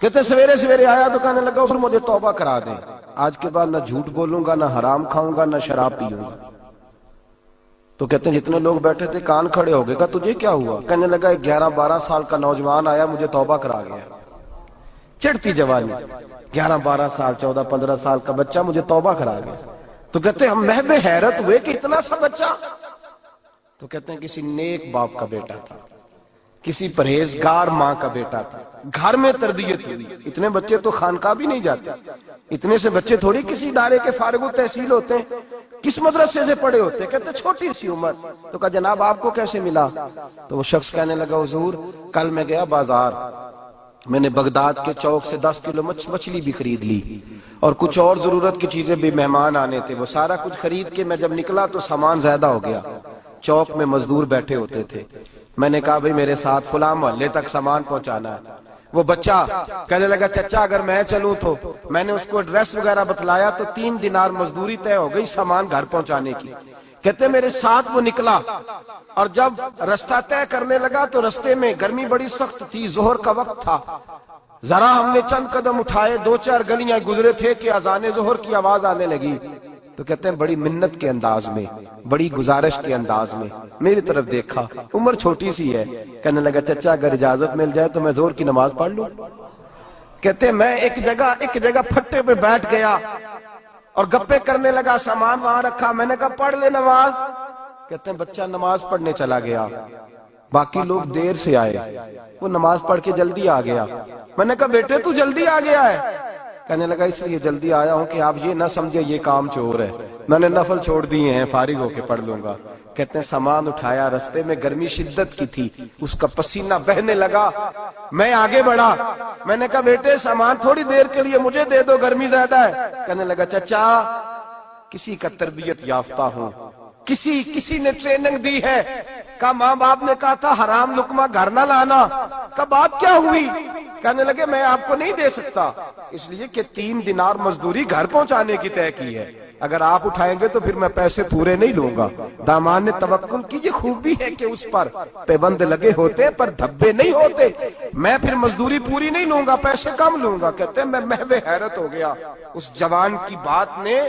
کہتے سویرے سویرے آیا تو کہنے لگا پھر مجھے توبہ کرا دیں، آج کے بعد نہ جھوٹ بولوں گا، نہ حرام کھاؤں گا، نہ شراب پیوں گا۔ تو کہتے ہیں جتنے لوگ بیٹھے تھے کان کھڑے ہو گئے، کہا تجھے کیا ہوا؟ کہنے لگا 11-12 سال کا نوجوان آیا مجھے توبہ کرا گیا، چڑھتی جوانی، 11-12 سال 14-15 سال کا بچہ مجھے توبہ کرا گیا۔ تو کہتے ہیں ہم محو حیرت ہوئے کہ اتنا سا بچہ؟ تو کہتے ہیں کسی نیک باپ کا بیٹا تھا، کسی پرہیزگار ماں کا بیٹا تھا، گھر میں تربیت ہوئی۔ اتنے بچے تو خانقاہ بھی نہیں جاتے، اتنے سے بچے تھوڑی کسی ادارے کے فارغ التحصیل ہوتے ہیں، کس مدرسے سے پڑھے ہوتے ہیں؟ کہتے چھوٹی سی عمر۔ تو کہا جناب آپ کو کیسے ملا؟ تو وہ شخص کہنے لگا حضور کل میں گیا بازار، میں نے بغداد کے چوک سے 10 کلو مچھلی بھی خرید لی اور کچھ اور ضرورت کی چیزیں بھی، مہمان آنے تھے، وہ سارا کچھ خرید کے میں جب نکلا تو سامان زیادہ ہو گیا۔ چوک میں مزدور بیٹھے ہوتے تھے، میں نے کہا بھئی میرے ساتھ فلاں محلے تک سامان پہنچانا ہے۔ وہ بچہ کہنے لگا چچا اگر میں چلوں تو، میں نے اس کو ایڈریس وغیرہ بتلایا تو 3 دینار مزدوری طے ہو گئی سامان گھر پہنچانے کی۔ کہتے میرے ساتھ وہ نکلا اور جب رستہ طے کرنے لگا تو رستے میں گرمی بڑی سخت تھی، ظہر کا وقت تھا، ذرا ہم نے چند قدم اٹھائے، 2-4 گلیاں گزرے تھے کہ اذان ظہر کی آواز آنے لگی۔ تو کہتے ہیں بڑی منت کے انداز میں، بڑی گزارش کے انداز میں میری طرف دیکھا، عمر چھوٹی سی ہے، کہنے لگا چچا اگر اجازت مل جائے تو میں ظہر کی نماز پڑھ لوں۔ کہتے ہیں میں ایک جگہ پھٹے پہ بیٹھ گیا اور گپے کرنے لگا، سامان وہاں رکھا، میں نے کہا پڑھ لے نماز۔ کہتے ہیں بچہ نماز پڑھنے چلا گیا، باقی لوگ دیر سے آئے، وہ نماز پڑھ کے جلدی آ گیا۔ میں نے کہا بیٹے تو جلدی آ گیا ہے؟ کہنے لگا اس لیے جلدی آیا ہوں کہ آپ یہ نہ سمجھے یہ کام چور ہے، میں نے نفل چھوڑ دیے ہیں، فارغ ہو کے پڑھ لوں گا۔ کہتے ہیں سامان اٹھایا، رستے میں گرمی شدت کی تھی، اس کا پسینہ بہنے لگا، میں آگے بڑھا، میں نے کہا بیٹے سامان تھوڑی دیر کے لیے مجھے دے دو، گرمی زیادہ ہے۔ کہنے لگا چچا کسی کا تربیت یافتہ ہوں، کسی نے ٹریننگ دی ہے، کہا ماں باپ نے کہا تھا حرام لقمہ گھر نہ لانا، کہا بات کیا ہوئی؟ کہنے لگے میں آپ کو نہیں دے سکتا، اس لیے کہ 3 دینار مزدوری گھر پہنچانے کی طے کی ہے، اگر آپ اٹھائیں گے تو پھر میں پیسے پورے نہیں لوں گا۔ دامان نے توکل کی، یہ خوبی ہے کہ اس پر پیبند لگے ہوتے پر دھبے نہیں ہوتے، میں پھر مزدوری پوری نہیں لوں گا، پیسے کم لوں گا۔ کہتے ہیں میں محو حیرت ہو گیا، اس جوان کی بات نے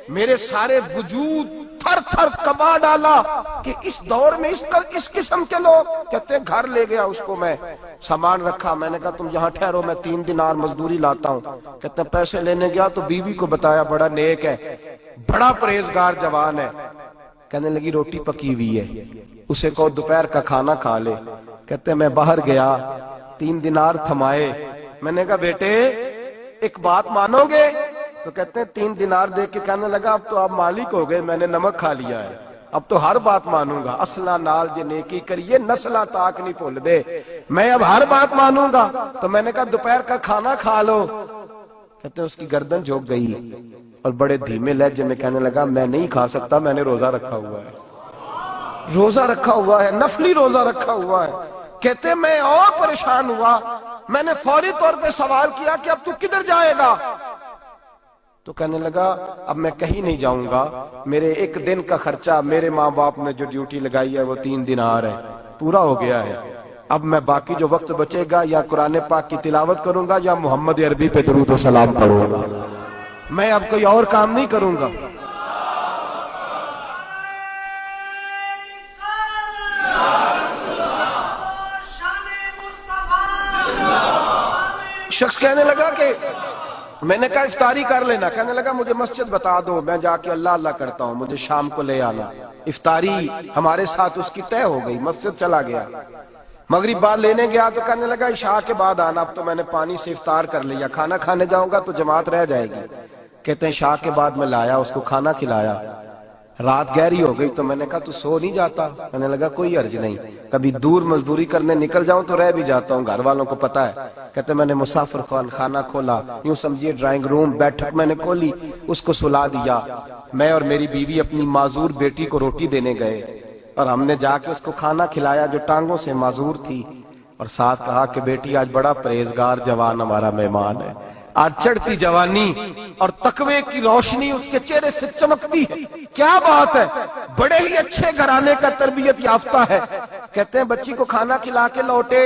میرے سارے وجود تھر تھر کبا ڈالا کہ اس دور میں اس قسم کے لوگ۔ کہتے ہیں گھر لے گیا اس کو، میں سامان رکھا، میں نے کہا تم یہاں ٹھہرو میں 3 دینار مزدوری لاتا ہوں۔ کہتے ہیں پیسے لینے گیا تو بیوی کو بتایا بڑا نیک ہے، بڑا پرہیزگار جوان ہے، کہنے لگی روٹی پکی ہوئی ہے، اسے کہو دوپہر کا کھانا کھا لے۔ کہتے ہیں میں باہر گیا، 3 دینار تھمائے، میں نے کہا بیٹے ایک بات مانو گے؟ تو کہتے ہیں 3 دینار دے کے کہنے لگا اب تو آپ مالک ہو گئے، میں نے نمک کھا لیا ہے، اب تو ہر بات مانوں گا، اصلہ نال جے نیکی کریے نسلہ تاک نہیں بھول دے، میں اب ہر بات مانوں گا۔ تو میں نے کہا دوپہر کا کھانا کھا لو۔ کہتے ہیں اس کی گردن جھک گئی اور بڑے دھیمے لہجے میں کہنے لگا میں نہیں کھا سکتا، میں نے روزہ رکھا ہوا ہے، روزہ رکھا ہوا ہے، نفلی روزہ رکھا ہوا ہے۔ کہتے ہیں میں اور پریشان ہوا، میں نے فوری طور پہ سوال کیا کہ اب تو کدھر جائے گا؟ تو کہنے لگا اب میں کہیں نہیں جاؤں گا، میرے 1 دن کا خرچہ میرے ماں باپ نے جو ڈیوٹی لگائی ہے وہ 3 دینار ہے، پورا ہو گیا ہے، اب میں باقی جو وقت بچے گا یا قرآن پاک کی تلاوت کروں گا یا محمد عربی پہ درود و سلام پڑھوں گا، میں اب کوئی اور کام نہیں کروں گا۔ شخص کہنے لگا کہ میں نے کہا افطاری کر لینا، کہنے لگا مجھے مسجد بتا دو، میں جا کے اللہ اللہ کرتا ہوں، مجھے شام کو لے آنا۔ افطاری ہمارے ساتھ اس کی طے ہو گئی، مسجد چلا گیا، مغرب بعد لینے گیا تو کہنے لگا عشاء کے بعد آنا، اب تو میں نے پانی سے افطار کر لیا، کھانا کھانے جاؤں گا تو جماعت رہ جائے گی۔ کہتے ہیں عشاء کے بعد میں لایا، اس کو کھانا کھلایا، رات گہری ہو گئی تو میں نے کہا تو سو نہیں جاتا؟ کہنے لگا کوئی عرض نہیں، کبھی دور مزدوری کرنے نکل جاؤں تو رہ بھی جاتا ہوں، گھر والوں کو پتا ہے۔ کہتے میں نے مسافر خانہ کھولا، یوں سمجھیے ڈرائنگ روم، بیٹھک میں نے کھولی، اس کو سلا دیا، میں اور میری بیوی اپنی معذور بیٹی کو روٹی دینے گئے اور ہم نے جا کے اس کو کھانا کھلایا جو ٹانگوں سے معذور تھی، اور ساتھ کہا کہ بیٹی آج بڑا پرہیزگار جوان ہمارا مہمان ہے، آج چڑھتی جوانی اور تقوی کی روشنی اس کے چہرے سے چمکتی ہے، کیا بات ہے، بڑے ہی اچھے گھرانے کا تربیت یافتہ ہے۔ کہتے ہیں بچی کو کھانا کھلا کے لوٹے،